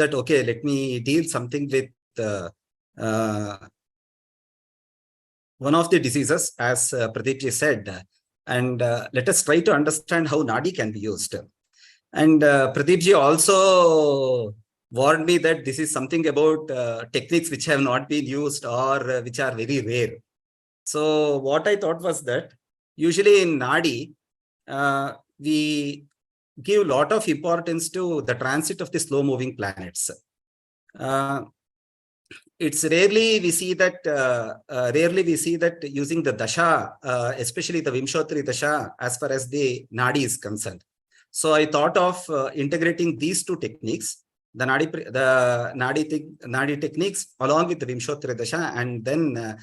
that, okay, let me deal something with one of the diseases, as Pradeep said, and let us try to understand how Nadi can be used. And Pradeep also warned me that this is something about techniques which have not been used or which are very rare. So what I thought was that usually in Nadi, we give a lot of importance to the transit of the slow-moving planets. It's rarely we see that using the dasha, especially the Vimshotri dasha, as far as the Nadi is concerned. So I thought of integrating these two techniques, the Nadi techniques along with the Vimshotri dasha, and then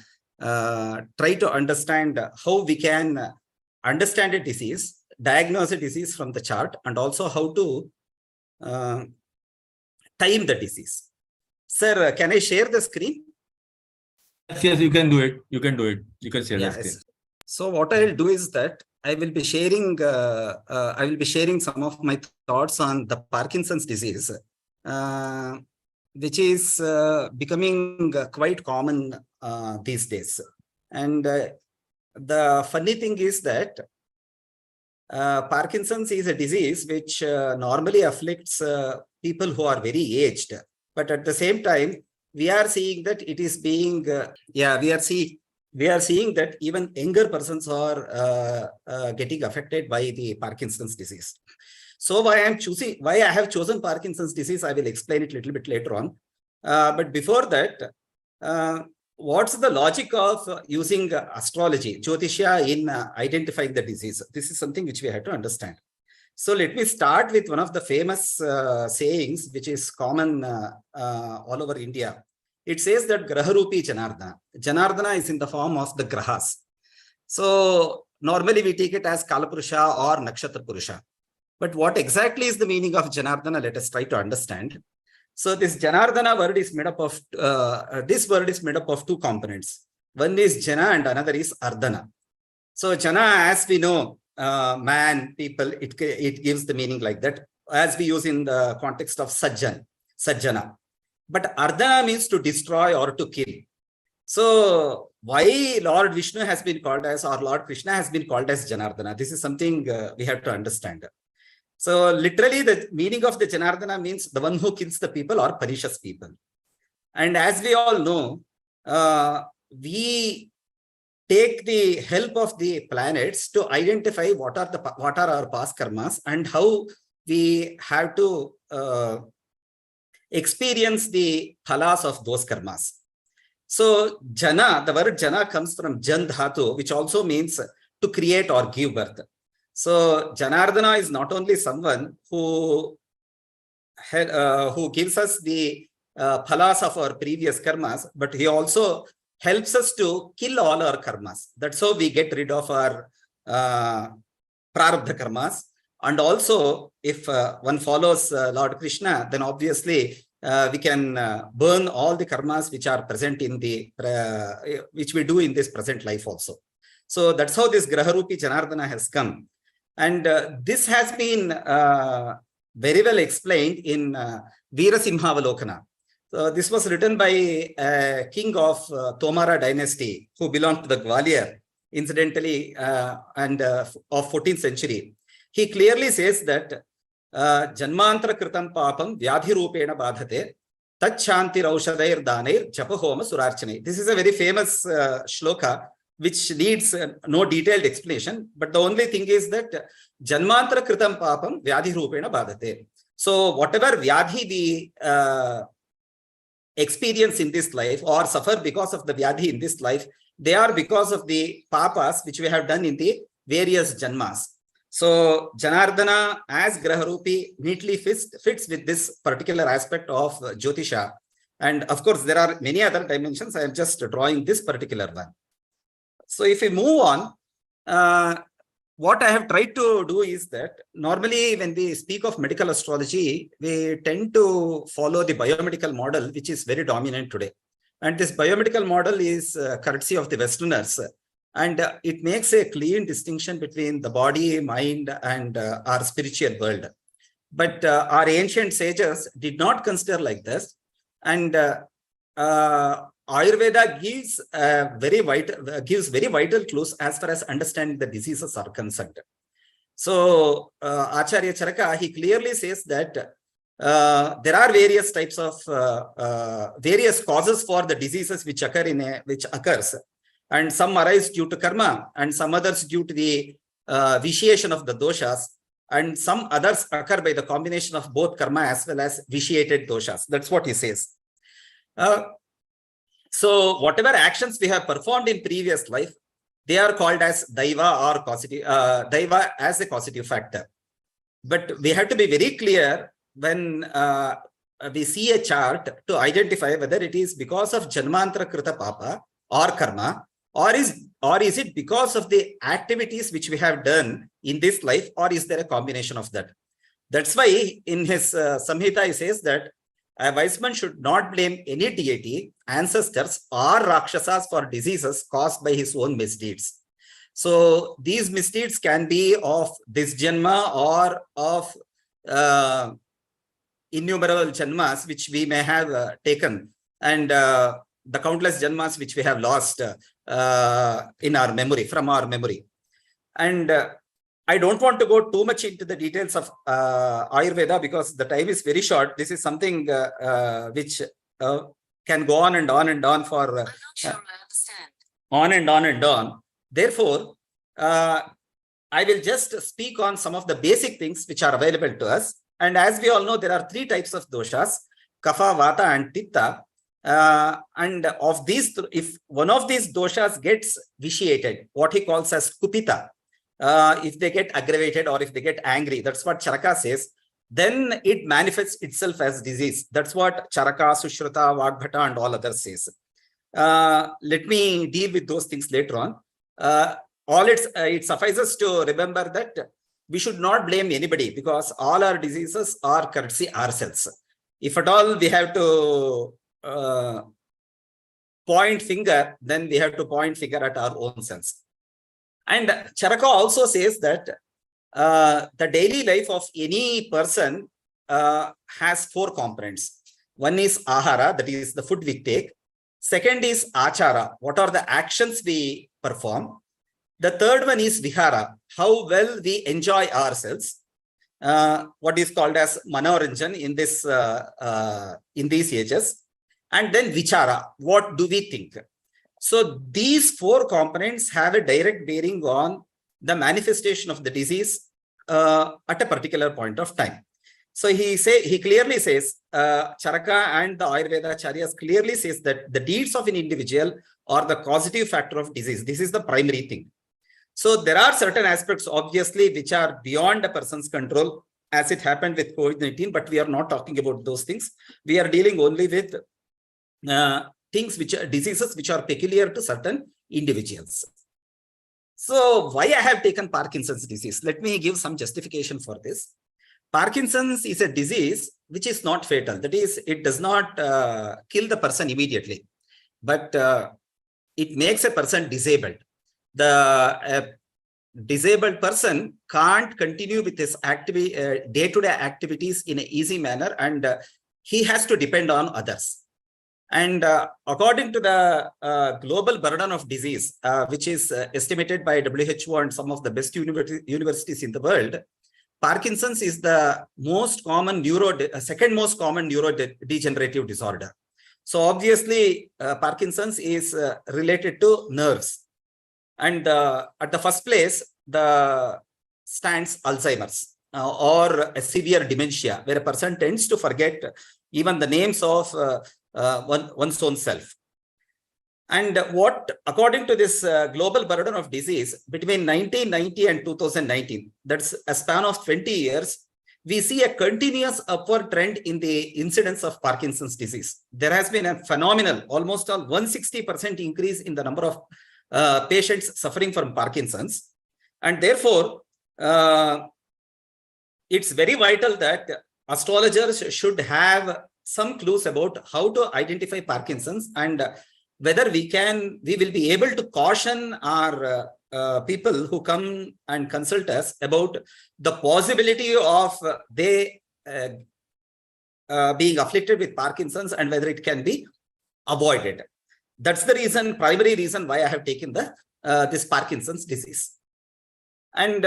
try to understand how we can understand a disease, diagnose a disease from the chart, and also how to time the disease. Sir, can I share the screen? Yes, you can do it. You can do it. You can share the screen. So what I will do is that I will be sharing some of my thoughts on the Parkinson's disease, which is becoming quite common these days. And the funny thing is that Parkinson's is a disease which normally afflicts people who are very aged. But at the same time, we are seeing that it is being, we are seeing that even younger persons are getting affected by the Parkinson's disease. So why I have chosen Parkinson's disease, I will explain it a little bit later on. But before that, what's the logic of using astrology, Jyotisha, in identifying the disease? This is something which we have to understand. So let me start with one of the famous sayings, which is common all over India. It says that Graharupi Janardana. Janardana is in the form of the Grahas. So normally we take it as Kalapurusha or Nakshatra Purusha. But what exactly is the meaning of Janardana? Let us try to understand. So this Janardana word is made up of two components. One is Jana and another is Ardhana. So Jana, as we know, man, people, it gives the meaning like that, as we use in the context of Sajjana. But Ardhana means to destroy or to kill. So why Lord Vishnu has been called as, or Lord Krishna has been called as Janardana? This is something we have to understand. So literally the meaning of the Janardana means the one who kills the people or punishes people. And as we all know, we take the help of the planets to identify what are our past karmas and how we have to experience the phalas of those karmas. So Jana, the word Jana comes from Jan Dhatu, which also means to create or give birth. So Janardana is not only someone who gives us the phalas of our previous karmas, but he also helps us to kill all our karmas. That's how we get rid of our prarabdha karmas. And also, if one follows Lord Krishna, then obviously we can burn all the karmas which are present in the which we do in this present life also. So that's how this Graharupi Janardana has come. And this has been very well explained in Veerasimhavalokana. So this was written by a king of Tomara dynasty who belonged to the Gwalior, incidentally, and of 14th century. He clearly says that Janmantra Kritam Papam Vyadhi Rupena Badhate Tat Shanti Raushadair Danair Japahoma Surarchane. This is a very famous shloka which needs no detailed explanation, but the only thing is that Janmantra Kritam Papam Vyadhi Rupena Badhate. So whatever Vyadhi we experience in this life or suffer because of the Vyadhi in this life, they are because of the papas which we have done in the various janmas. So Janardana as Graharupi neatly fits with this particular aspect of Jyotisha. And of course, there are many other dimensions. I am just drawing this particular one. So if we move on, what I have tried to do is that normally when we speak of medical astrology, we tend to follow the biomedical model, which is very dominant today. And this biomedical model is courtesy of the Westerners. And it makes a clean distinction between the body, mind, and our spiritual world. But our ancient sages did not consider like this. And Ayurveda gives very vital clues as far as understanding the diseases are concerned. So Acharya Charaka, he clearly says that there are various types of various causes for the diseases which occurs, and some arise due to karma, and some others due to the vitiation of the doshas, and some others occur by the combination of both karma as well as vitiated doshas. That's what he says. So whatever actions we have performed in previous life, they are called as daiva or causative, daiva as a causative factor. But we have to be very clear when we see a chart to identify whether it is because of Janmantra Krita Papa or karma, or is it because of the activities which we have done in this life, or is there a combination of that? That's why in his Samhita he says that a wise man should not blame any deity, ancestors, or Rakshasas for diseases caused by his own misdeeds. So these misdeeds can be of this Janma or of innumerable Janmas which we may have taken, and the countless Janmas which we have lost in our memory, from our memory. And I don't want to go too much into the details of Ayurveda because the time is very short. This is something which can go on and on and on for I'm not sure I understand. On and on and on. Therefore, I will just speak on some of the basic things which are available to us. And as we all know, there are three types of doshas: Kapha, Vata, and Pitta. And of these, if one of these doshas gets vitiated, what he calls as Kupita, if they get aggravated or if they get angry, that's what Charaka says, then it manifests itself as disease. That's what Charaka, Sushruta, Vagbhata, and all others says. Let me deal with those things later on. It suffices to remember that we should not blame anybody because all our diseases are courtesy ourselves. If at all we have to point finger, then we have to point finger at our own selves. And Charaka also says that the daily life of any person has four components. One is ahara, that is the food we take. Second is achara, what are the actions we perform. The third one is vihara, how well we enjoy ourselves, what is called as manoranjan in these ages. And then vichara, what do we think? So these four components have a direct bearing on the manifestation of the disease at a particular point of time. So he clearly says, Charaka and the Ayurveda Acharyas clearly says that the deeds of an individual are the causative factor of disease. This is the primary thing. So there are certain aspects, obviously, which are beyond a person's control, as it happened with COVID-19, but we are not talking about those things. We are dealing only with things which are diseases which are peculiar to certain individuals. So why I have taken Parkinson's disease? Let me give some justification for this. Parkinson's is a disease which is not fatal. That is, it does not kill the person immediately, but it makes a person disabled. The disabled person can't continue with his day-to-day activities in an easy manner, and he has to depend on others. And according to the global burden of disease, which is estimated by WHO and some of the best universities in the world, Parkinson's is the most common second most common neurodegenerative disorder. So obviously, Parkinson's is related to nerves. And at the first place, stands Alzheimer's or a severe dementia, where a person tends to forget even the names of one's own self. And according to this global burden of disease, between 1990 and 2019, that's a span of 20 years, we see a continuous upward trend in the incidence of Parkinson's disease. There has been a phenomenal, almost 160% increase in the number of patients suffering from Parkinson's. And therefore, it's very vital that astrologers should have some clues about how to identify Parkinson's and whether we will be able to caution our people who come and consult us about the possibility of they being afflicted with Parkinson's and whether it can be avoided. That's the reason, primary reason why I have taken the this Parkinson's disease. And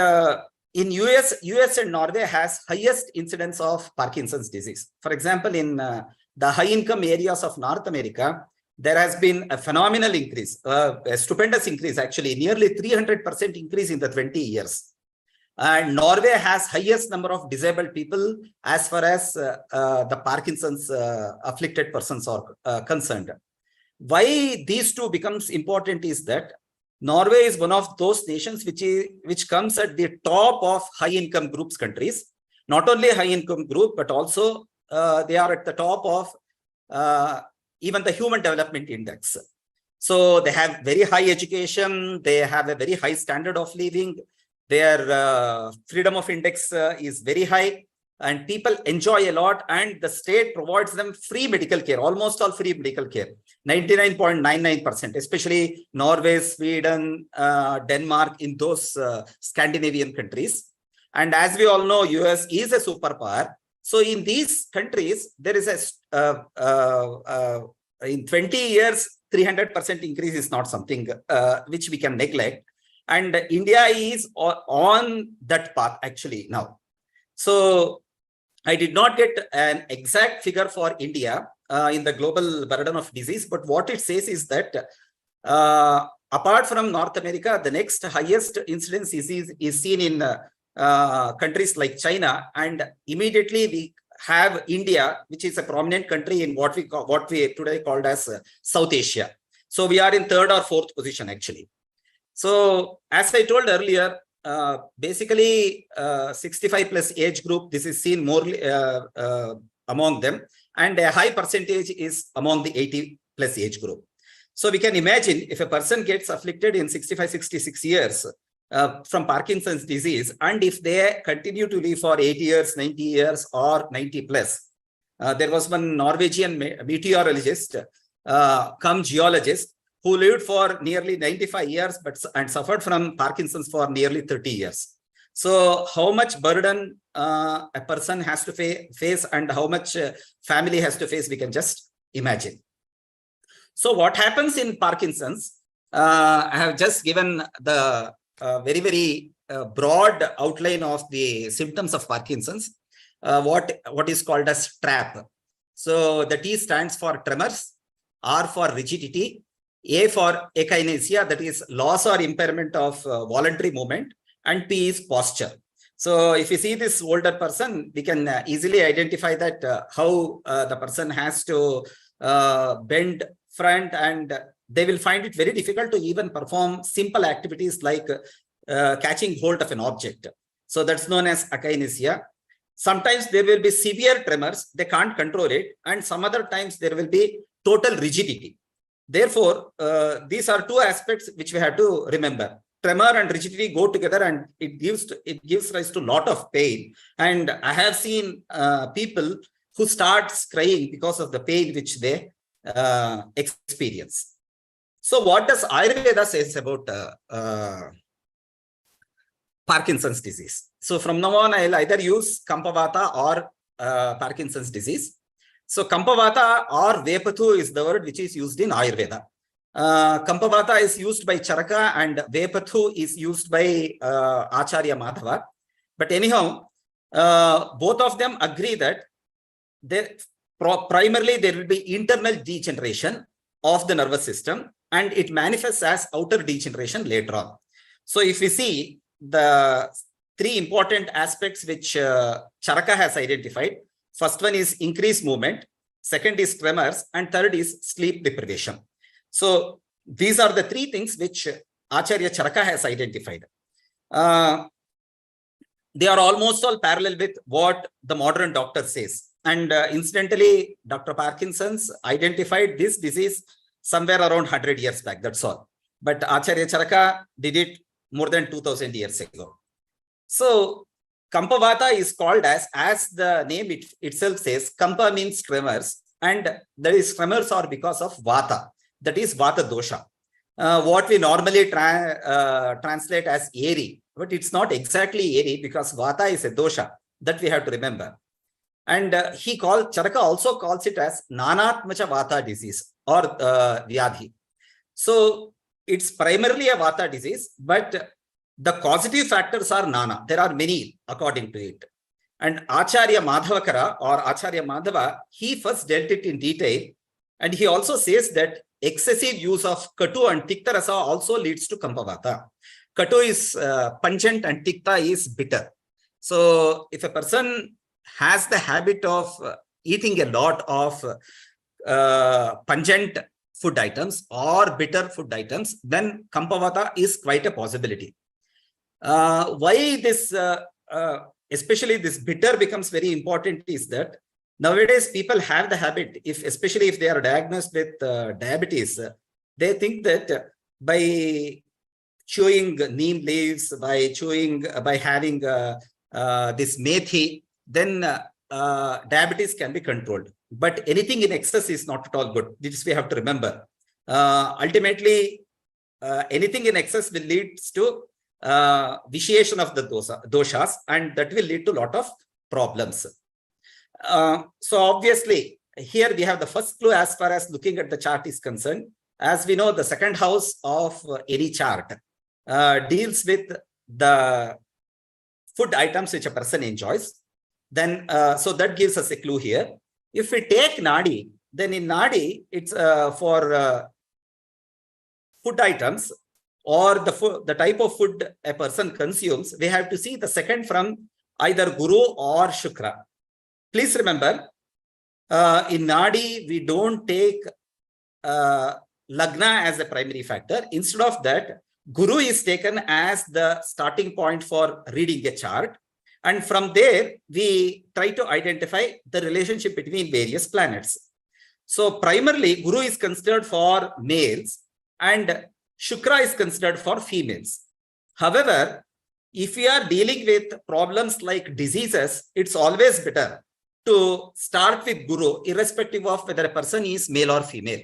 in US and Norway has highest incidence of Parkinson's disease. For example, in the high income areas of North America, there has been a phenomenal increase, a stupendous increase, actually, nearly 300% increase in the 20 years. And Norway has highest number of disabled people as far as the Parkinson's afflicted persons are concerned. Why these two becomes important is that Norway is one of those nations which comes at the top of high income groups countries. Not only high income group, but also they are at the top of even the Human Development Index. So they have very high education, they have a very high standard of living, their freedom of index is very high, and people enjoy a lot, and the state provides them free medical care, almost all free medical care, 99.99%, especially Norway, Sweden, Denmark, in those Scandinavian countries. And as we all know, US is a superpower. So in these countries, there is a, in 20 years, 300% increase is not something which we can neglect. And India is on that path actually now. So I did not get an exact figure for India in the global burden of disease, but what it says is that apart from North America, the next highest incidence is seen in countries like China, and immediately we have India, which is a prominent country in what we today called as South Asia. So we are in third or fourth position actually. So as I told earlier, basically 65 plus age group, this is seen more among them, and a high percentage is among the 80 plus age group. So we can imagine if a person gets afflicted in 65, 66 years from Parkinson's disease, and if they continue to live for 80 years, 90 years, or 90 plus. There was one Norwegian meteorologist, cum geologist, who lived for nearly 95 years and suffered from Parkinson's for nearly 30 years. So how much burden a person has to face and how much family has to face, we can just imagine. So what happens in Parkinson's? I have just given the very broad outline of the symptoms of Parkinson's, what is called as TRAP. So the T stands for tremors, R for rigidity, A for akinesia, that is loss or impairment of voluntary movement, and P is posture. So if you see this older person, we can easily identify that how the person has to bend front, and they will find it very difficult to even perform simple activities like catching hold of an object. So that's known as akinesia. Sometimes there will be severe tremors, they can't control it, and some other times there will be total rigidity. Therefore, these are two aspects which we have to remember. Tremor and rigidity go together, and it gives rise to a lot of pain. And I have seen people who start crying because of the pain which they experience. So what does Ayurveda says about Parkinson's disease? So from now on, I'll either use Kampavata or Parkinson's disease. So Kampavata or Vepathu is the word which is used in Ayurveda. Kampavata is used by Charaka and Vepathu is used by Acharya Madhava. But anyhow, both of them agree that primarily there will be internal degeneration of the nervous system, and it manifests as outer degeneration later on. So if we see the three important aspects which Charaka has identified, first one is increased movement, second is tremors, and third is sleep deprivation. So these are the three things which Acharya Charaka has identified. They are almost all parallel with what the modern doctor says. And incidentally, Dr. Parkinson's identified this disease somewhere around 100 years back, that's all. But Acharya Charaka did it more than 2000 years ago. So Kampavata is called as the name itself says, Kampa means tremors, and that is tremors are because of Vata, that is Vata dosha. what we normally translate as airy, but it's not exactly airy because Vata is a dosha that we have to remember. And Charaka also calls it as Nanatmacha Vata disease or Vyadhi. So it's primarily a Vata disease, but the causative factors are Nana. There are many according to it. And Acharya Madhavakara or Acharya Madhava, he first dealt it in detail. And he also says that excessive use of Katu and Tikta Rasa also leads to Kampavata. Katu is pungent and Tikta is bitter. So if a person has the habit of eating a lot of pungent food items or bitter food items, then Kampavata is quite a possibility. Why this, especially this bitter becomes very important is that nowadays people have the habit, especially if they are diagnosed with diabetes, they think that by chewing neem leaves, by having this methi, then diabetes can be controlled. But anything in excess is not at all good. This we have to remember. Ultimately, anything in excess will lead to vitiation of the doshas, and that will lead to a lot of problems. So obviously, here we have the first clue as far as looking at the chart is concerned. As we know, the second house of any chart deals with the food items which a person enjoys. Then, so that gives us a clue here. If we take Nadi, then in Nadi, it's for food items or the type of food a person consumes, we have to see the second from either Guru or Shukra. Please remember, in Nadi, we don't take Lagna as a primary factor. Instead of that, Guru is taken as the starting point for reading a chart. And from there, we try to identify the relationship between various planets. So primarily, Guru is considered for males and Shukra is considered for females. However, if we are dealing with problems like diseases, it's always better to start with Guru, irrespective of whether a person is male or female.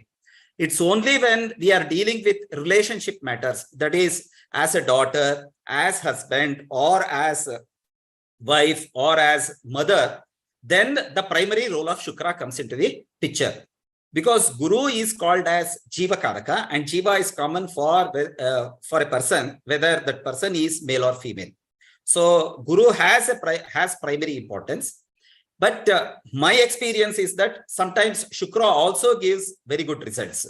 It's only when we are dealing with relationship matters, that is, as a daughter, as husband, or as a wife, or as mother, then the primary role of Shukra comes into the picture. Because Guru is called as Jiva Karaka, and Jiva is common for a person, whether that person is male or female. So Guru has primary importance. But my experience is that sometimes Shukra also gives very good results.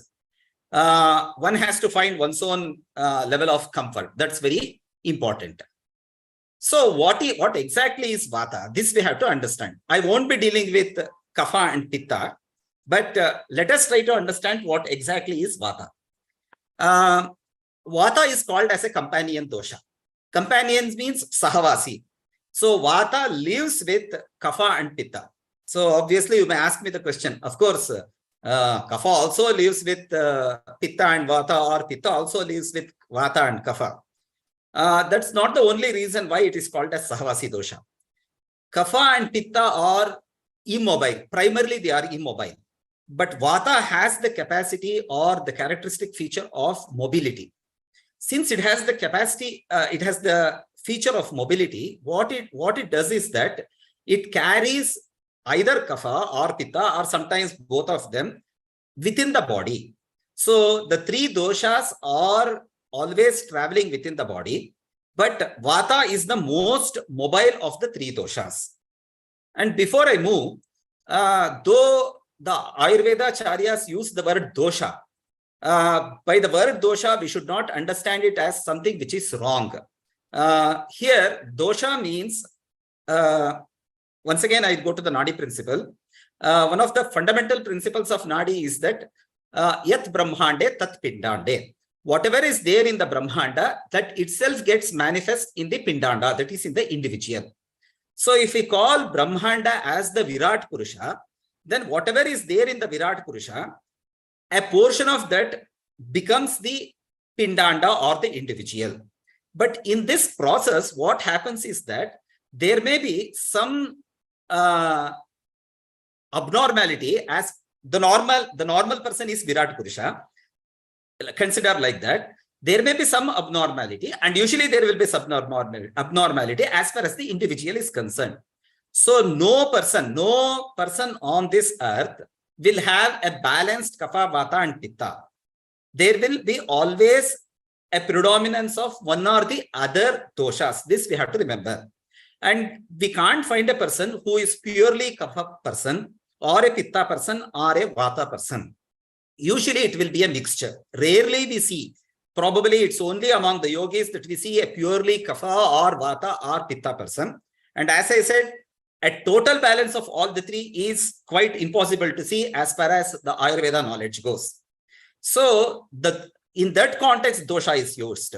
One has to find one's own level of comfort. That's very important. So what exactly is Vata? This we have to understand. I won't be dealing with Kapha and Pitta, but let us try to understand what exactly is Vata. Vata is called as a companion dosha. Companions means Sahavasi. So Vata lives with Kapha and Pitta. So obviously you may ask me the question. Of course, Kapha also lives with Pitta and Vata, or Pitta also lives with Vata and Kapha. That's not the only reason why it is called as Sahavasi dosha. Kapha and Pitta are immobile. Primarily they are immobile. But Vata has the capacity or the characteristic feature of mobility. Since it has the capacity, it has the feature of mobility, what it does is that it carries either Kapha or Pitta or sometimes both of them within the body. So the three doshas are always traveling within the body, but Vata is the most mobile of the three doshas. And before I move, though the Ayurveda Charyas use the word dosha, by the word dosha, we should not understand it as something which is wrong. Here, dosha means, once again, I go to the Nadi principle. One of the fundamental principles of Nadi is that yat brahmande tat pindande. Whatever is there in the brahmanda, that itself gets manifest in the pindanda, that is in the individual. So if we call brahmanda as the Virat Purusha, then whatever is there in the Virat Purusha, a portion of that becomes the pindanda or the individual. But in this process, what happens is that there may be some abnormality, as the normal person is Virat Purusha. consider like that, there may be some abnormality, and usually there will be some abnormality as far as the individual is concerned. So no person on this earth will have a balanced kapha, vata and pitta. There will be always a predominance of one or the other doshas. This we have to remember. And we can't find a person who is purely kapha person or a pitta person or a vata person. Usually it will be a mixture. Rarely we see, probably it's only among the yogis that we see a purely kapha or vata or pitta person. And as I said, a total balance of all the three is quite impossible to see as far as the Ayurveda knowledge goes. So in that context, dosha is used.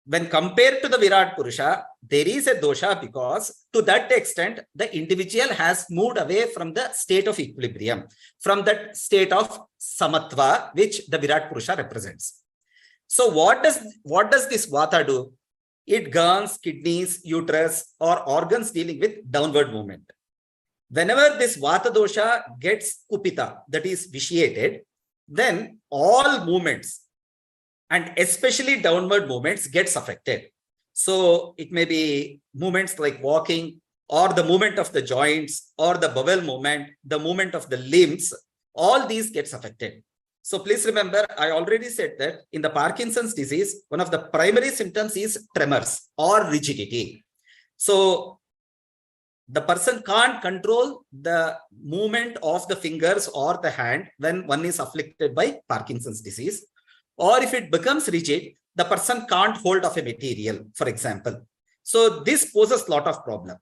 When compared to the Virat Purusha, there is a dosha because to that extent, the individual has moved away from the state of equilibrium, from that state of samatva, which the Virat Purusha represents. So what does this vata do? It governs kidneys, uterus, or organs dealing with downward movement. Whenever this vata dosha gets kupita, that is vitiated, then all movements, and especially downward movements, gets affected. So it may be movements like walking, or the movement of the joints, or the bowel movement, the movement of the limbs, all these gets affected. So please remember, I already said that in the Parkinson's disease, one of the primary symptoms is tremors or rigidity. So the person can't control the movement of the fingers or the hand when one is afflicted by Parkinson's disease. Or if it becomes rigid, the person can't hold of a material, for example. So this poses a lot of problem.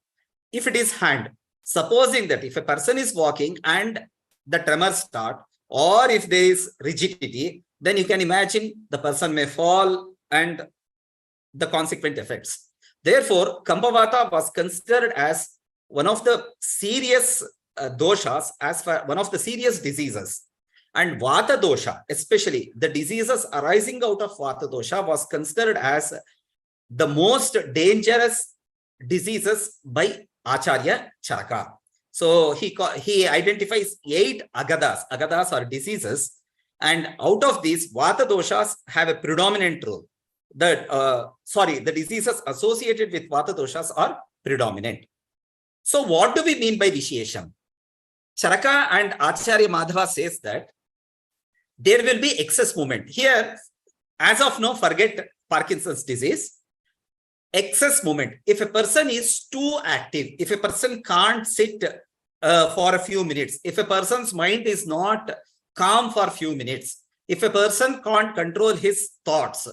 If it is hand, supposing that if a person is walking and the tremors start, or if there is rigidity, then you can imagine the person may fall and the consequent effects. Therefore, Kambhavata was considered as one of the serious doshas, as for one of the serious diseases. And Vata dosha, especially the diseases arising out of Vata dosha, was considered as the most dangerous diseases by Acharya Charaka. So he identifies 8 agadas are diseases, and out of these, Vata doshas have a predominant role. The diseases associated with Vata doshas are predominant. So what do we mean by vitiation? Charaka and Acharya Madhava says that there will be excess movement. Here, as of now, forget Parkinson's disease. Excess movement. If a person is too active, if a person can't sit for a few minutes, if a person's mind is not calm for a few minutes, if a person can't control his thoughts,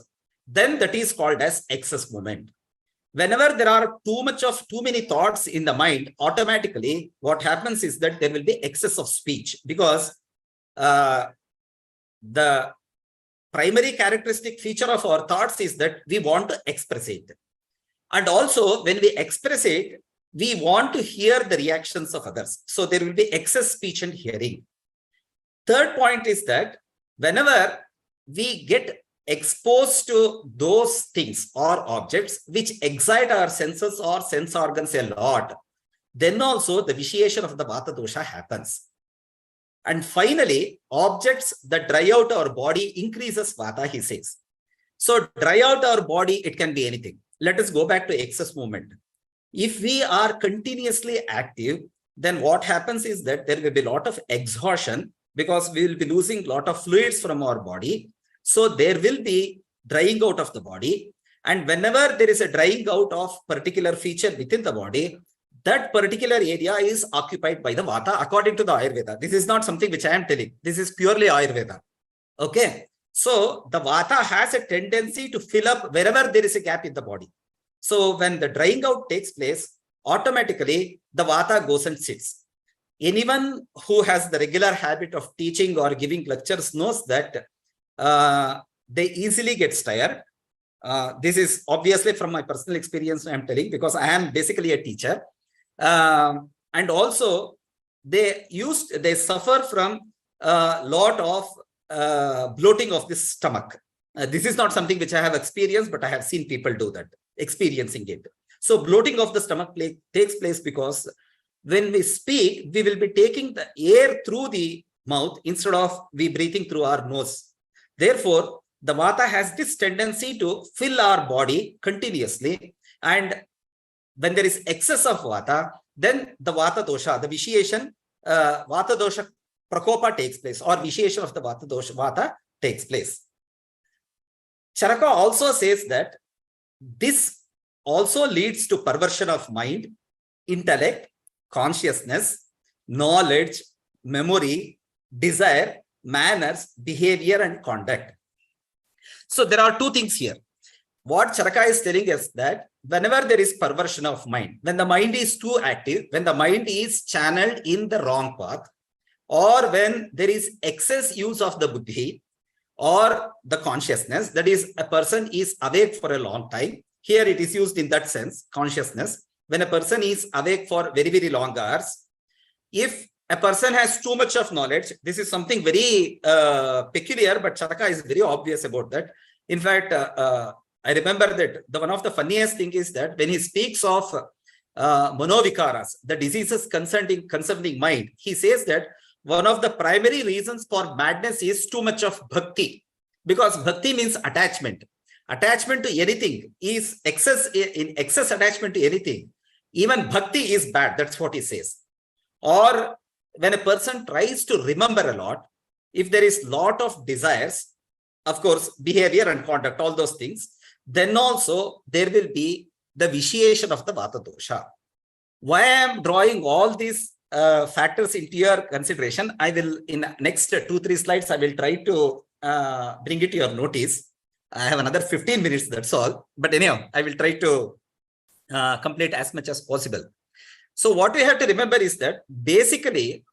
then that is called as excess movement. Whenever there are too many thoughts in the mind, automatically what happens is that there will be excess of speech, because the primary characteristic feature of our thoughts is that we want to express it. And also when we express it, we want to hear the reactions of others. So there will be excess speech and hearing. Third point is that whenever we get exposed to those things or objects which excite our senses or sense organs a lot, then also the vitiation of the Vata dosha happens. And finally, objects that dry out our body increases Vata, he says. So dry out our body, it can be anything. Let us go back to excess movement. If we are continuously active, then what happens is that there will be a lot of exhaustion, because we will be losing a lot of fluids from our body. So there will be drying out of the body. And whenever there is a drying out of particular feature within the body, that particular area is occupied by the Vata according to the Ayurveda. This is not something which I am telling. This is purely Ayurveda. Okay. So the Vata has a tendency to fill up wherever there is a gap in the body. So when the drying out takes place, automatically the Vata goes and sits. Anyone who has the regular habit of teaching or giving lectures knows that they easily get tired. This is obviously from my personal experience I am telling, because I am basically a teacher. And also they suffer from a lot of bloating of the stomach. This is not something which I have experienced, but I have seen people do that, experiencing it. So bloating of the stomach takes place because when we speak, we will be taking the air through the mouth instead of we breathing through our nose. Therefore, the Vata has this tendency to fill our body continuously. And when there is excess of Vata, then the Vata dosha, the vitiation, Vata dosha prakopa takes place, or vitiation of the Vata dosha, Vata takes place. Charaka also says that this also leads to perversion of mind, intellect, consciousness, knowledge, memory, desire, manners, behavior, and conduct. So there are two things here. What Charaka is telling us that whenever there is perversion of mind, when the mind is too active, when the mind is channeled in the wrong path, or when there is excess use of the buddhi or the consciousness, that is, a person is awake for a long time. Here it is used in that sense, consciousness. When a person is awake for very, very long hours, if a person has too much of knowledge, this is something very peculiar, but Charaka is very obvious about that. In fact, I remember that one of the funniest thing is that when he speaks of manovikaras, the diseases concerning mind, he says that one of the primary reasons for madness is too much of bhakti, because bhakti means attachment. Attachment to anything is excess attachment to anything. Even bhakti is bad. That's what he says. Or when a person tries to remember a lot, if there is lot of desires, of course, behavior and conduct, all those things, then also there will be the vitiation of the Vata dosha. Why I am drawing all these factors into your consideration, I will, in next 2-3 slides, I will try to bring it to your notice. I have another 15 minutes, that's all. But anyhow, I will try to complete as much as possible. So what we have to remember is that basically,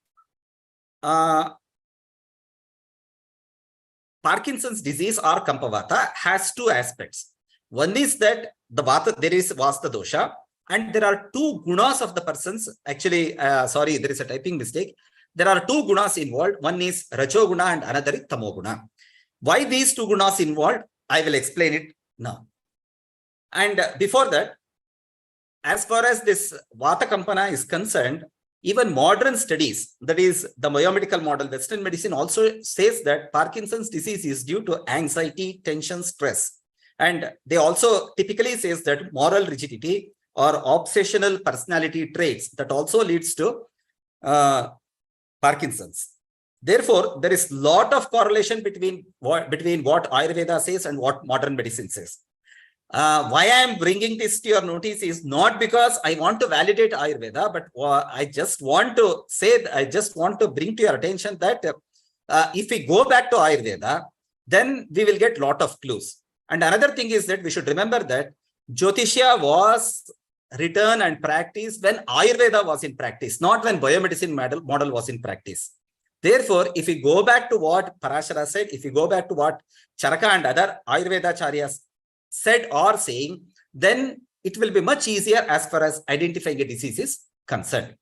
Parkinson's disease or Kampavata has two aspects. One is that the Vata, there is Vasta dosha, and there are two gunas of the persons. Actually, sorry, there is a typing mistake. There are two gunas involved. One is Rajo guna and another is Tamo guna. Why these two gunas involved? I will explain it now. And before that, as far as this Vata Kampana is concerned, even modern studies, that is the biomedical model, Western medicine also says that Parkinson's disease is due to anxiety, tension, stress. And they also typically says that moral rigidity or obsessional personality traits that also leads to Parkinson's. Therefore, there is a lot of correlation between what Ayurveda says and what modern medicine says. Why I am bringing this to your notice is not because I want to validate Ayurveda, but I just want to say, I just want to bring to your attention that if we go back to Ayurveda, then we will get a lot of clues. And another thing is that we should remember that Jyotishya was written and practiced when Ayurveda was in practice, not when biomedicine model was in practice. Therefore, if we go back to what Parashara said, if we go back to what Charaka and other Ayurveda Acharyas said or saying, then it will be much easier as far as identifying a disease is concerned.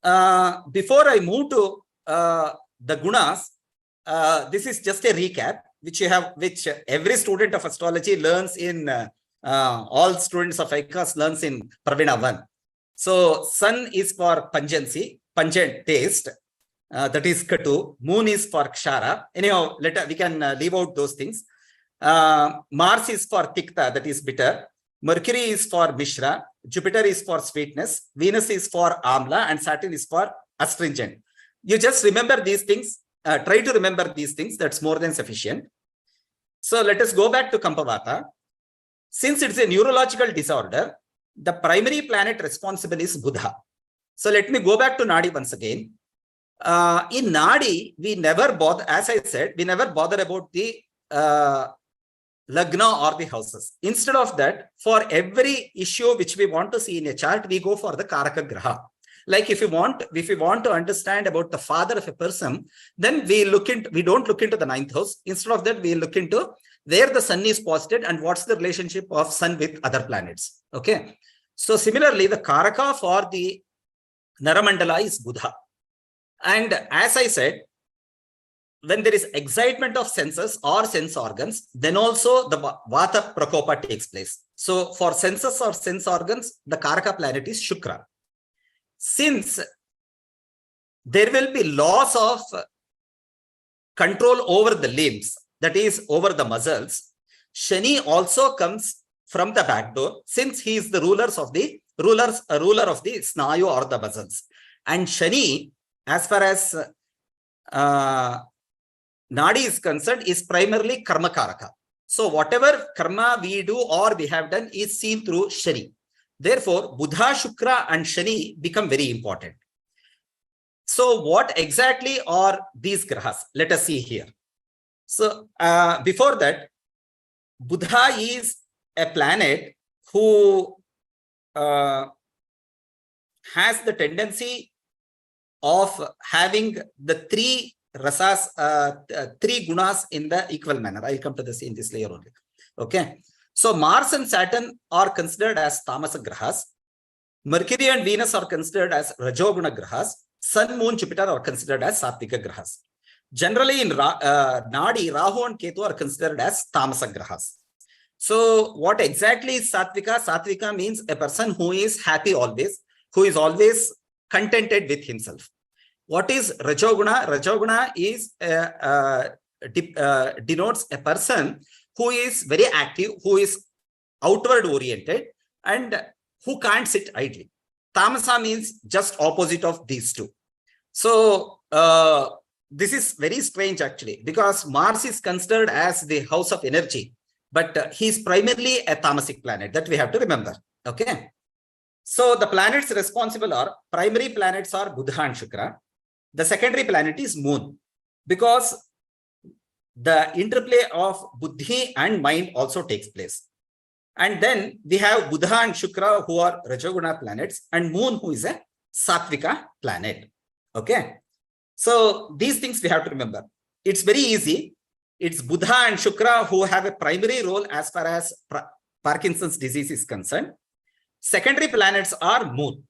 Before I move to the gunas, this is just a recap which every student of astrology learns in all students of ICAS learns in Pravina 1. So sun is for pungency, pungent taste. That is Katu. Moon is for Kshara. Anyhow, we can leave out those things. Mars is for Tikta, that is bitter. Mercury is for Mishra. Jupiter is for sweetness. Venus is for Amla, and Saturn is for astringent. You just remember these things. Try to remember these things. That's more than sufficient. So let us go back to Kampavata. Since it's a neurological disorder, the primary planet responsible is Buddha. So let me go back to Nadi once again. In Nadi, we never bother, as I said, we never bother about the Lagna or the houses. Instead of that, for every issue which we want to see in a chart, we go for the Karaka Graha. Like if we want to understand about the father of a person, then we don't look into the 9th house. Instead of that, we look into where the sun is posited and what's the relationship of sun with other planets. Okay. So similarly, the Karaka for the Naramandala is Buddha. And as I said, when there is excitement of senses or sense organs, then also the Vata Prakopa takes place. So for senses or sense organs, the Karaka planet is Shukra. Since there will be loss of control over the limbs, that is over the muscles. Shani also comes from the back door, since he is the ruler of the snayu or the muscles. And Shani, as far as Nadi is concerned, is primarily karma karaka. So whatever karma we do or we have done is seen through Shani. Therefore, Buddha, Shukra and Shani become very important. So what exactly are these grahas? Let us see here. So before that, Buddha is a planet who has the tendency of having the three rasas, three gunas in the equal manner. I'll come to this in this layer only. Okay. So Mars and Saturn are considered as tamasa grahas. Mercury and Venus are considered as rajoguna grahas. Sun, Moon, Jupiter are considered as sattvika grahas. Generally in Nadi, Rahu and Ketu are considered as tamasa grahas. So what exactly is sattvika? Sattvika means a person who is happy always, who is always contented with himself. What is rajoguna? Rajoguna is denotes a person who is very active, who is outward oriented, and who can't sit idly. Tamasa means just opposite of these two. So this is very strange actually, because Mars is considered as the house of energy, but he is primarily a tamasic planet. That we have to remember. Okay. So the planets responsible are, primary planets are Buddha and Shukra. The secondary planet is Moon, because the interplay of buddhi and mind also takes place. And then we have Buddha and Shukra, who are Rajoguna planets, and Moon, who is a Sattvika planet. Okay. So these things we have to remember. It's very easy. It's Buddha and Shukra who have a primary role as far as Parkinson's disease is concerned. Secondary planets are Moon.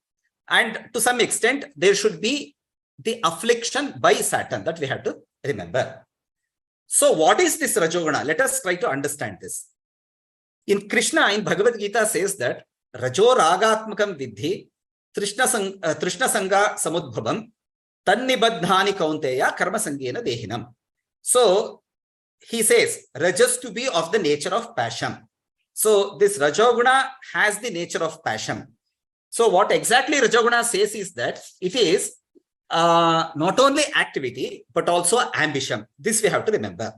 And to some extent, there should be the affliction by Saturn, that we have to remember. So what is this Rajoguna? Let us try to understand this. In Krishna, in Bhagavad Gita says that Rajo Ragatmakam Vidhi Trishna Sangha Samudbhavam Tannibadhani Kaunteya Karma Sangena Dehinam. So he says Rajas to be of the nature of passion. So this Rajoguna has the nature of passion. So what exactly Rajoguna says is that it is not only activity, but also ambition. This we have to remember.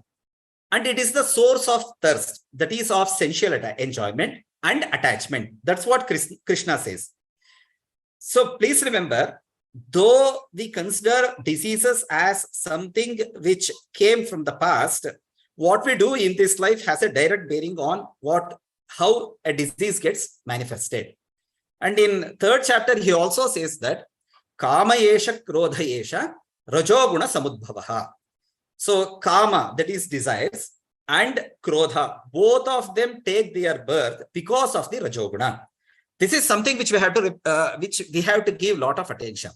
And it is the source of thirst, that is of sensual enjoyment and attachment. That's what Krishna says. So please remember, though we consider diseases as something which came from the past, what we do in this life has a direct bearing on how a disease gets manifested. And in third chapter, he also says that Kama yesha krodha yesha rajoguna samudbhavaha. So kama, that is desires, and krodha, both of them take their birth because of the rajoguna. This is something which we have to give a lot of attention.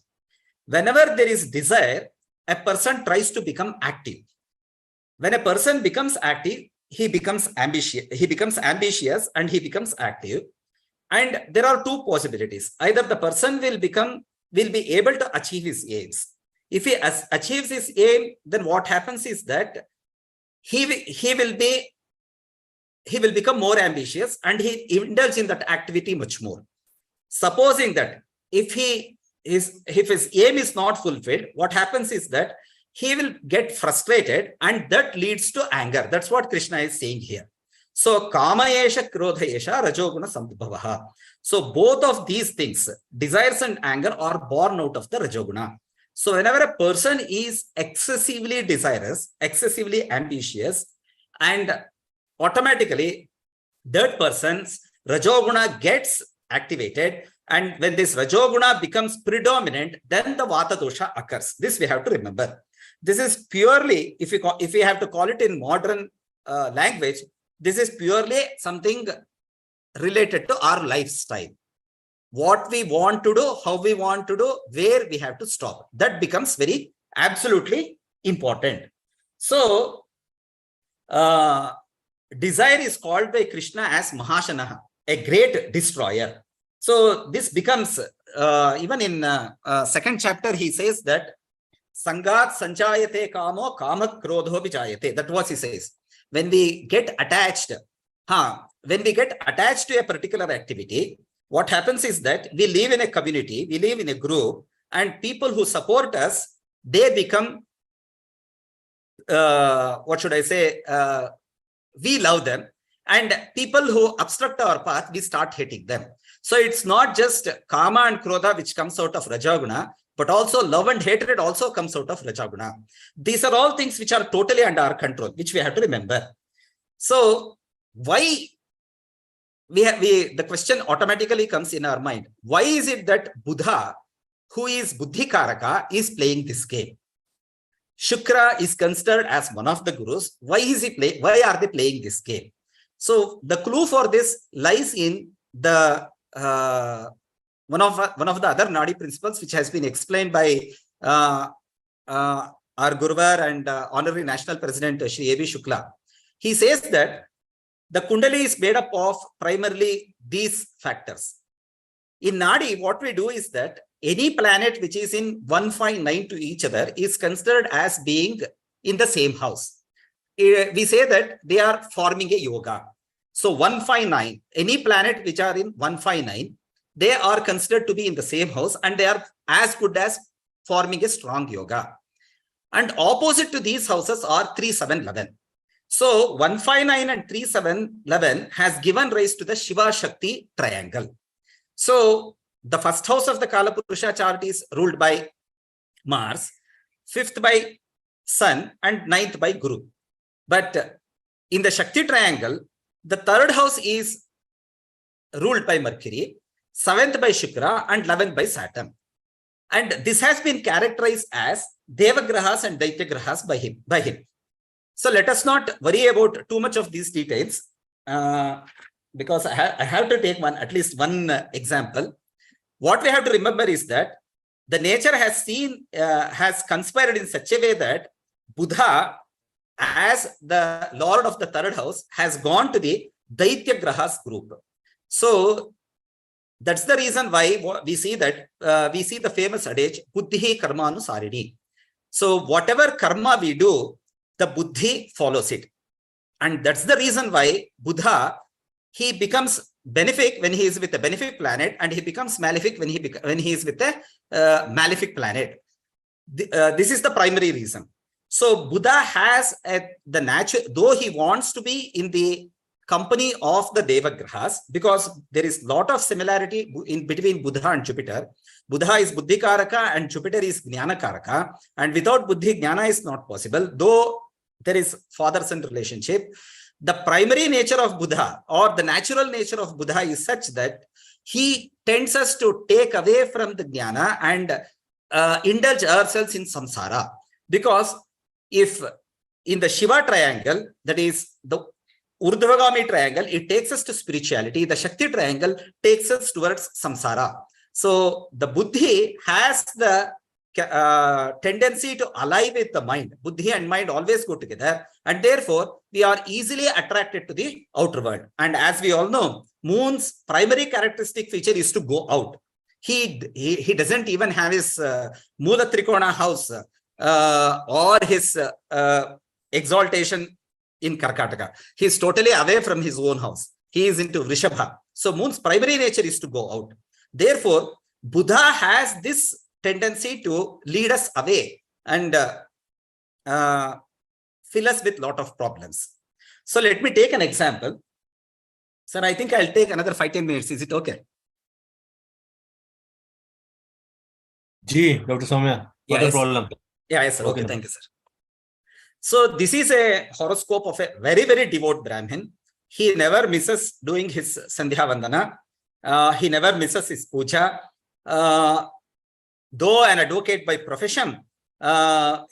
Whenever there is desire, a person tries to become active. When a person becomes active, he becomes ambitious and he becomes active. And there are two possibilities. Either the person will be able to achieve his aims. If he achieves his aim, then what happens is that he will become more ambitious and he indulges in that activity much more. Supposing that if his aim is not fulfilled, what happens is that he will get frustrated and that leads to anger. That's what Krishna is saying here. So kama yesha krodha yesha rajoguna samudbhavaha. So both of these things, desires and anger, are born out of the rajoguna. So whenever a person is excessively desirous, excessively ambitious, and automatically that person's rajoguna gets activated, and when this rajoguna becomes predominant, then the vata dosha occurs. This we have to remember. This is purely, if we have to call it in modern language, this is purely something related to our lifestyle. What we want to do, how we want to do, where we have to stop. That becomes very absolutely important. So, desire is called by Krishna as Mahashanaha, a great destroyer. So, this becomes, even in second chapter, he says that Sangat Sanjayate Kamo Kama Krodho Vijayate. That was he says. when we get attached, to a particular activity, what happens is that we live in a community, we live in a group, and people who support us, they become, we love them. And people who obstruct our path, we start hating them. So it's not just kama and krodha which comes out of Rajaguna, but also love and hatred also comes out of Rajaguna. These are all things which are totally under our control, which we have to remember. So why the question automatically comes in our mind. Why is it that Buddha, who is Buddhi Karaka, is playing this game? Shukra is considered as one of the gurus. Why are they playing this game? So the clue for this lies in the one of the other Nadi principles, which has been explained by our Guruvar and Honorary National President Shri A.B. Shukla. He says that the Kundali is made up of primarily these factors. In Nadi, what we do is that any planet which is in 159 to each other is considered as being in the same house. We say that they are forming a yoga. So 159, any planet which are in 159, they are considered to be in the same house, and they are as good as forming a strong yoga. And opposite to these houses are 3, 7, 11. So 159 and 3, 7, 11 has given rise to the Shiva Shakti triangle. So the first house of the Kalapurusha chart is ruled by Mars, 5th by Sun, and 9th by Guru. But in the Shakti triangle, the 3rd house is ruled by Mercury, 7th by Shukra, and 11th by Saturn. And this has been characterized as Devagrahas and Daityagrahas by him. So let us not worry about too much of these details, because I have to take at least one example. What we have to remember is that the nature has conspired in such a way that Buddha, as the Lord of the 3rd house, has gone to the Daityagrahas group. So that's the reason why we see that we see the famous adage, Buddhi Karma Anusarini. So whatever karma we do, the Buddhi follows it. And that's the reason why Buddha, he becomes benefic when he is with a benefic planet, and he becomes malefic when he is with a malefic planet. This is the primary reason. So Buddha has the nature, though he wants to be in the company of the Devagrahas, because there is a lot of similarity in between Buddha and Jupiter. Buddha is Buddhi Karaka and Jupiter is Jnana Karaka. And without Buddhi, Jnana is not possible, though there is father-son relationship. The primary nature of Buddha, or the natural nature of Buddha, is such that he tends us to take away from the Jnana and indulge ourselves in samsara. Because if in the Shiva triangle, that is the Urdhvagami triangle, it takes us to spirituality. The Shakti triangle takes us towards samsara. So the Buddhi has the tendency to ally with the mind. Buddhi and mind always go together, and therefore we are easily attracted to the outer world. And as we all know, Moon's primary characteristic feature is to go out. He doesn't even have his Mula Trikona house or his exaltation in Karkataka. He is totally away from his own house. He is into Vrishabha. So Moon's primary nature is to go out. Therefore, Buddha has this tendency to lead us away and fill us with a lot of problems. So let me take an example. Sir, I think I'll take another 5-10 minutes. Is it okay? Dr. Soumya, not a problem. Yeah, yes, sir. Okay, thank you, sir. So this is a horoscope of a very, very devout Brahmin. He never misses doing his Sandhya Vandana. He never misses his puja. Though an advocate by profession,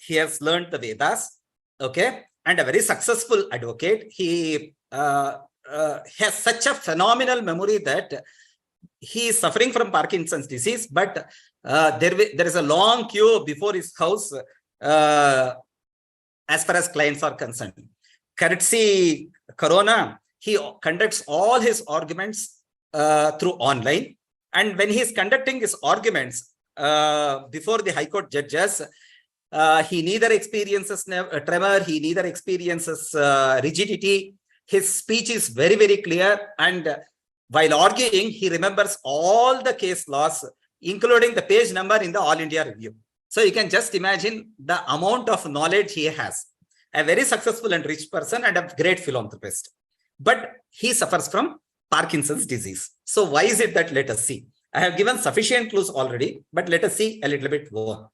he has learned the Vedas, okay, and a very successful advocate. He has such a phenomenal memory that he is suffering from Parkinson's disease, but there is a long queue before his house as far as clients are concerned. Courtesy Corona, he conducts all his arguments through online. And when he is conducting his arguments before the High Court judges, He neither experiences tremor, he neither experiences rigidity. His speech is very, very clear. And while arguing, he remembers all the case laws, including the page number in the All India Review. So you can just imagine the amount of knowledge he has. A very successful and rich person and a great philanthropist. But he suffers from Parkinson's disease. So why is it that? Let us see. I have given sufficient clues already, but let us see a little bit more.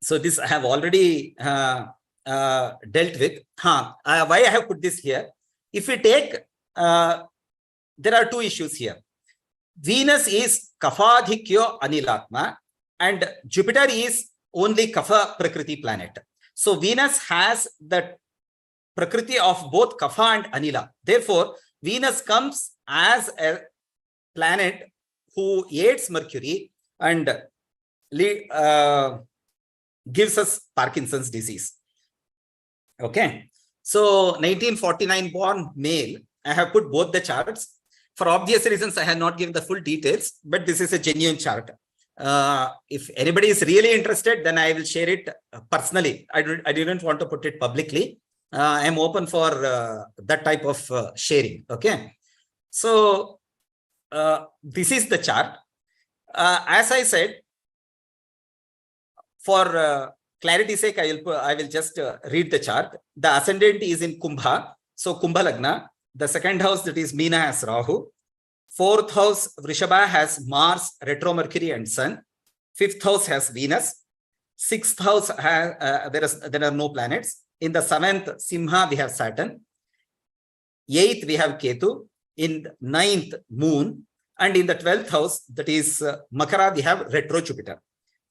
So this I have already dealt with. Why I have put this here? If we take, there are two issues here. Venus is Kafadhikyo Anilatma and Jupiter is only Kafa Prakriti planet. So Venus has the Prakriti of both Kapha and Anila. Therefore, Venus comes as a planet who aids Mercury and gives us Parkinson's disease. Okay. So 1949 born male, I have put both the charts. For obvious reasons, I have not given the full details, but this is a genuine chart. If anybody is really interested, then I will share it personally. I didn't want to put it publicly. I'm open for that type of sharing. Okay. So this is the chart. As I said, for clarity's sake, I will just read the chart. The ascendant is in Kumbha. So Kumbha Lagna. The second house, that is Meena, has Rahu. Fourth house, Vrishabha, has Mars, retro Mercury and Sun. Fifth house has Venus. Sixth house has there are no planets. In the seventh, Simha, we have Saturn. Eighth, we have Ketu. In ninth, Moon. And in the 12th house, that is Makara, we have retro Jupiter,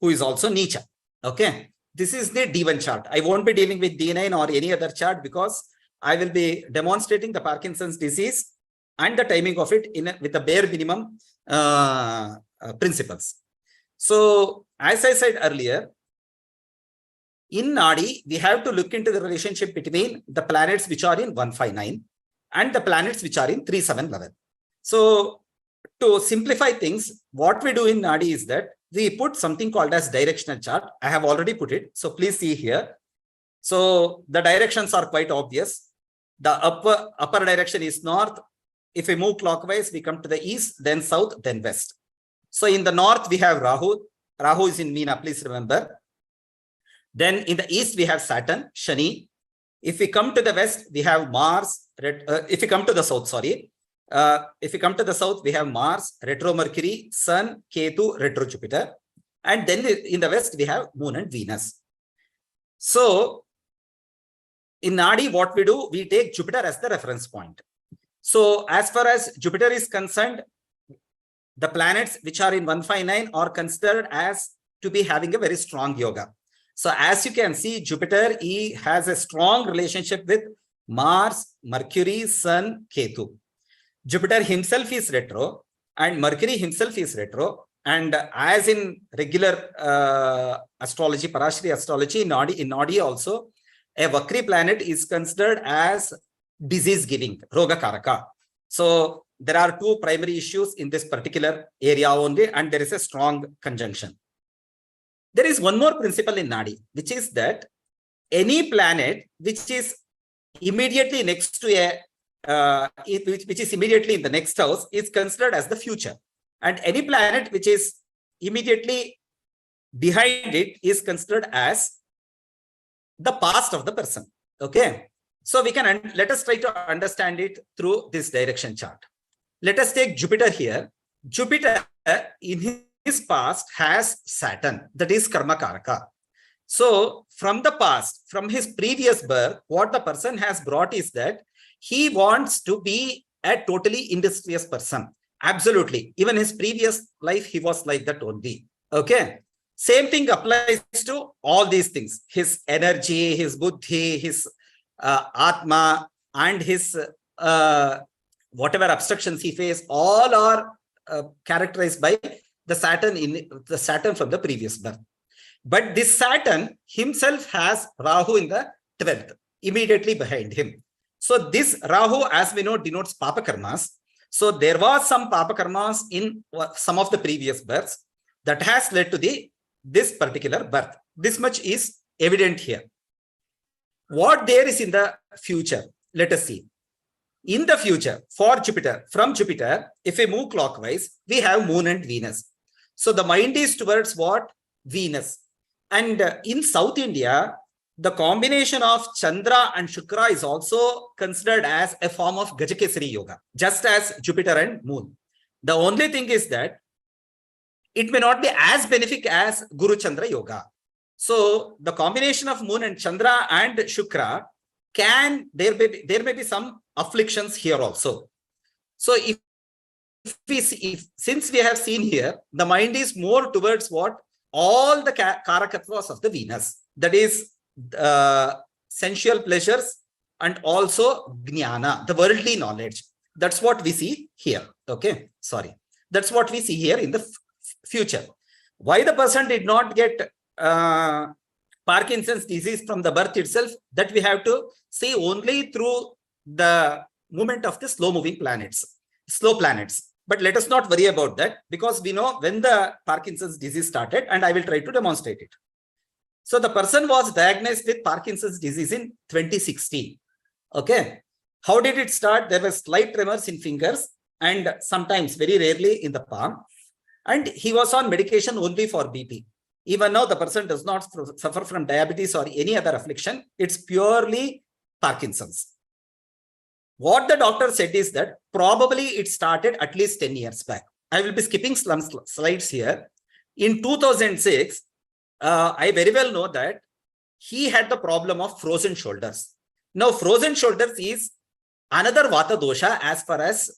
who is also Nicha. Okay. This is the D1 chart. I won't be dealing with D9 or any other chart because I will be demonstrating the Parkinson's disease and the timing of it with the bare minimum principles. So, as I said earlier, in Nadi, we have to look into the relationship between the planets which are in 159 and the planets which are in 3711. So, to simplify things, what we do in Nadi is that we put something called as directional chart. I have already put it. So, please see here. So, the directions are quite obvious. The upper direction is north. If we move clockwise, we come to the east, then south, then west. So, in the north, we have Rahu. Rahu is in Meena, please remember. Then in the east, we have Saturn, Shani. If we come to the west, we have Mars. If we come to the south, sorry. If we come to the south, we have Mars, retro Mercury, Sun, Ketu, retro Jupiter. And then in the west, we have Moon and Venus. So, in Nadi, what we do, we take Jupiter as the reference point. So, as far as Jupiter is concerned, the planets which are in 159 are considered as to be having a very strong yoga. So, as you can see, Jupiter has a strong relationship with Mars, Mercury, Sun, Ketu. Jupiter himself is retro and Mercury himself is retro. And as in regular astrology, Parashari astrology, in Nadi also, a Vakri planet is considered as disease-giving, Roga Karaka. So there are two primary issues in this particular area only, and there is a strong conjunction. There is one more principle in Nadi, which is that any planet which is immediately next to which is immediately in the next house is considered as the future. And any planet which is immediately behind it is considered as the past of the person. Okay. So we can, let us try to understand it through this direction chart. Let us take Jupiter here. Jupiter in his past has Saturn, that is Karma Karaka. So from the past, from his previous birth, what the person has brought is that he wants to be a totally industrious person. Absolutely. Even his previous life, he was like that only. Okay. Same thing applies to all these things. His energy, his buddhi, his atma, and his whatever obstructions he faced, all are characterized by the Saturn from the previous birth. But this Saturn himself has Rahu in the 12th, immediately behind him. So this Rahu, as we know, denotes Papa Karmas. So there was some Papa Karmas in some of the previous births that has led to this particular birth. This much is evident here. What there is in the future, let us see. In the future, for Jupiter, from Jupiter, if we move clockwise, we have Moon and Venus. So the mind is towards what? Venus. And in South India, the combination of Chandra and Shukra is also considered as a form of Gajakesari Yoga, just as Jupiter and Moon. The only thing is that it may not be as benefic as Guru Chandra Yoga. So the combination of Moon and Chandra and Shukra there may be some afflictions here also. So since we have seen here, the mind is more towards what? All the karakattvas of the Venus. That is sensual pleasures and also jnana, the worldly knowledge. That's what we see here. Okay, sorry. That's what we see here in the future. Why the person did not get Parkinson's disease from the birth itself, that we have to see only through the movement of the slow planets. But let us not worry about that, because we know when the Parkinson's disease started, and I will try to demonstrate it. So the person was diagnosed with Parkinson's disease in 2016. Okay. How did it start? There were slight tremors in fingers and sometimes very rarely in the palm. And he was on medication only for BP. Even now, the person does not suffer from diabetes or any other affliction. It's purely Parkinson's. What the doctor said is that probably it started at least 10 years back. I will be skipping some slides here. In 2006, I very well know that he had the problem of frozen shoulders. Now, frozen shoulders is another Vata dosha as far as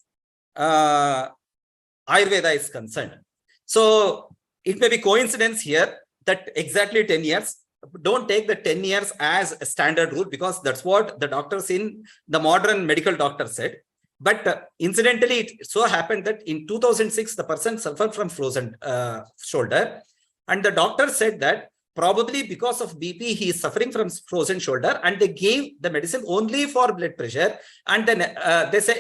Ayurveda is concerned. So it may be coincidence here that exactly 10 years. Don't take the 10 years as a standard rule, because that's what the doctors in the modern medical doctor said. But incidentally, it so happened that in 2006, the person suffered from frozen shoulder. And the doctor said that probably because of BP, he is suffering from frozen shoulder, and they gave the medicine only for blood pressure. And then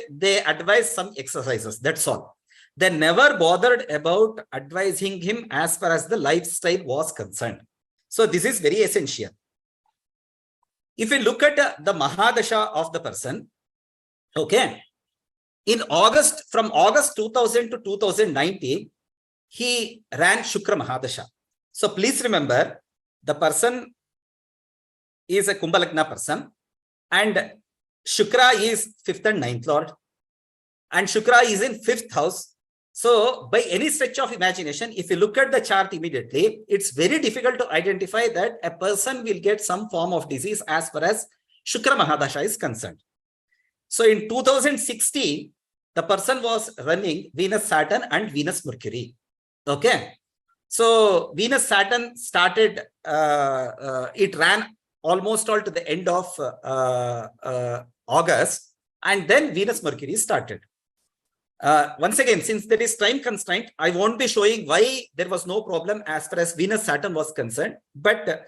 they advised some exercises. That's all. They never bothered about advising him as far as the lifestyle was concerned. So this is very essential. If we look at the Mahadasha of the person, okay, from August 2000 to 2019, he ran Shukra Mahadasha. So please remember, the person is a Kumbha Lagna person, and Shukra is 5th and 9th Lord, and Shukra is in 5th house. So by any stretch of imagination, if you look at the chart immediately, it's very difficult to identify that a person will get some form of disease as far as Shukra Mahadasha is concerned. So in 2016, the person was running Venus Saturn and Venus Mercury. Okay. So Venus Saturn started, it ran almost all to the end of August, and then Venus Mercury started. Once again, since there is time constraint, I won't be showing why there was no problem as far as Venus Saturn was concerned. But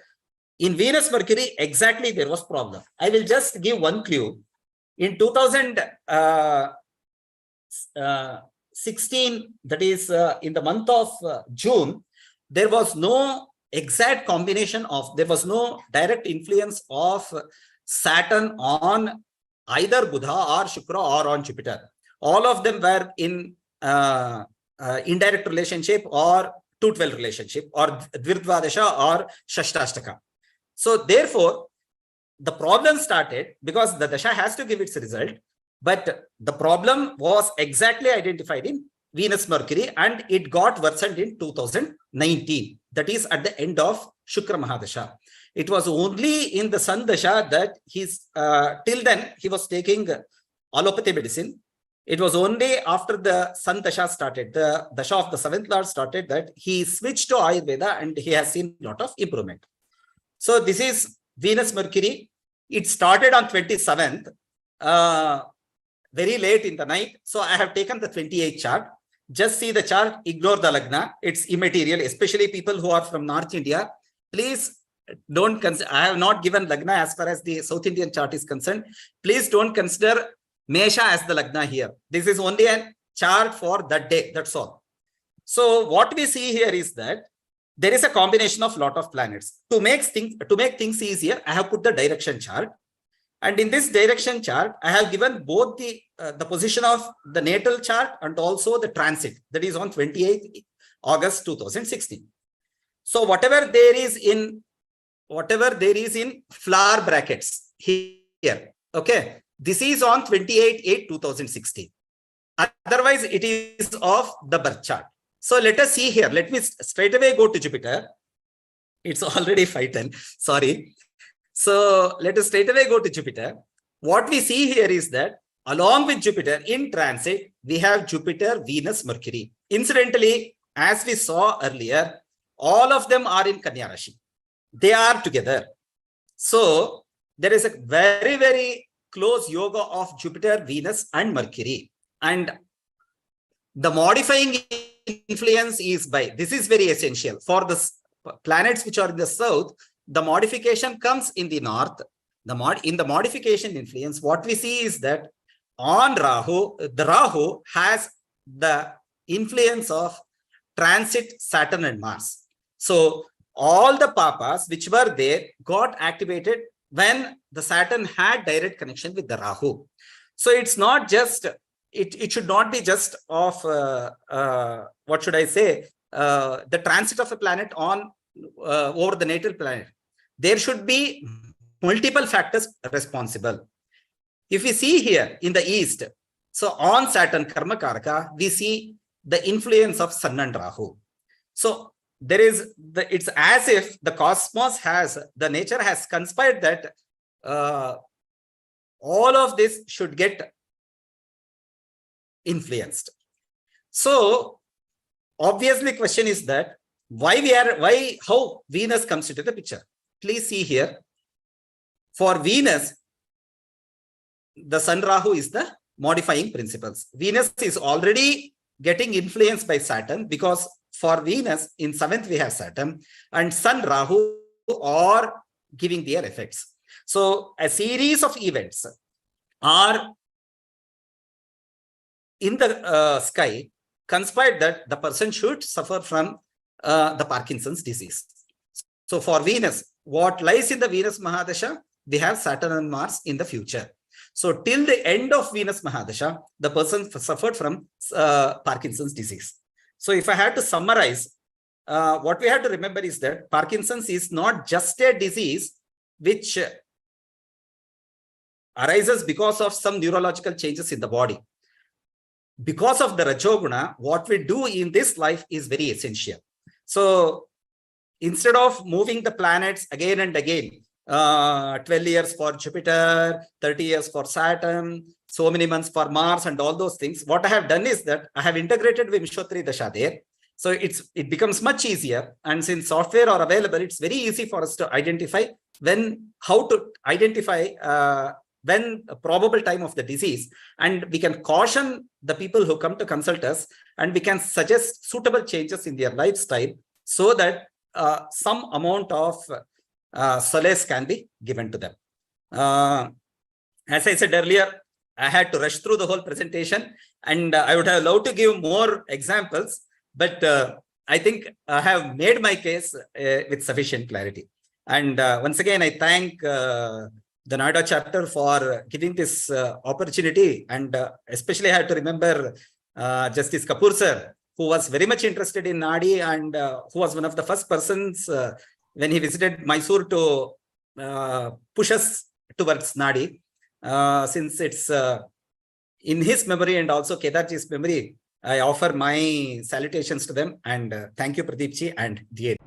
in Venus Mercury, exactly there was problem. I will just give one clue. In 2016, that is in the month of June, there was no exact combination of, there was no direct influence of Saturn on either Buddha or Shukra or on Jupiter. All of them were in indirect relationship or 212 relationship or Dvirdvadasha or Shashtashtaka. So therefore, the problem started because the Dasha has to give its result, but the problem was exactly identified in Venus Mercury, and it got worsened in 2019. That is at the end of Shukra Mahadasha. It was only in the Sun Dasha that till then he was taking allopathy medicine. It was only after the Sun Dasha started, the Dasha of the 7th Lord started, that he switched to Ayurveda and he has seen a lot of improvement. So this is Venus Mercury. It started on 27th, very late in the night. So I have taken the 28th chart. Just see the chart, ignore the Lagna. It's immaterial, especially people who are from North India. Please don't consider, I have not given Lagna as far as the South Indian chart is concerned. Please don't consider Mesha as the Lagna here. This is only a chart for that day. That's all. So what we see here is that there is a combination of lot of planets. To make things easier, I have put the direction chart. And in this direction chart, I have given both the position of the natal chart and also the transit, that is on 28th August 2016. So whatever there is in flower brackets here, okay, this is on 28/8/2016. Otherwise, it is of the birth chart. So let us see here. Let me straight away go to Jupiter. It's already 5:10. Sorry. So let us straight away go to Jupiter. What we see here is that along with Jupiter in transit, we have Jupiter, Venus, Mercury. Incidentally, as we saw earlier, all of them are in Kanya Rashi. They are together. So there is a very, very close yoga of Jupiter, Venus, and Mercury. And the modifying influence is by, this is very essential for the planets which are in the south. The modification comes in the north. In the modification influence, what we see is that on Rahu, the Rahu has the influence of transit Saturn and Mars. So all the papas which were there got activated when the Saturn had direct connection with the Rahu. So it's not just, it should not be just of, what should I say, the transit of a planet on over the natal planet. There should be multiple factors responsible. If we see here in the east, so on Saturn Karma Karaka, we see the influence of Sun and Rahu. So there is it's as if the cosmos has, the nature has conspired that all of this should get influenced. So obviously question is that how Venus comes into the picture. Please see here. For Venus, the Sun Rahu is the modifying principles. Venus is already getting influenced by Saturn because for Venus in 7th we have Saturn and Sun Rahu are giving their effects. So a series of events are in the sky conspired that the person should suffer from the Parkinson's disease. So for Venus, what lies in the Venus Mahadasha, we have Saturn and Mars in the future. So till the end of Venus Mahadasha, the person suffered from Parkinson's disease. So if I had to summarize, what we have to remember is that Parkinson's is not just a disease which arises because of some neurological changes in the body. Because of the Rajoguna, what we do in this life is very essential. So instead of moving the planets again and again, 12 years for Jupiter, 30 years for Saturn, so many months for Mars and all those things, what I have done is that I have integrated Vimshotri Dasha there. So it becomes much easier. And since software are available, it's very easy for us to identify when a probable time of the disease. And we can caution the people who come to consult us and we can suggest suitable changes in their lifestyle so that some amount of solace can be given to them. As I said earlier, I had to rush through the whole presentation and I would have loved to give more examples, but I think I have made my case with sufficient clarity. And once again, I thank the Noida chapter for giving this opportunity. And especially I had to remember Justice Kapoor sir, who was very much interested in Nadi and who was one of the first persons when he visited Mysore to push us towards Nadi. Since it's in his memory and also Kedarji's memory, I offer my salutations to them and thank you Pradeep ji and Diye.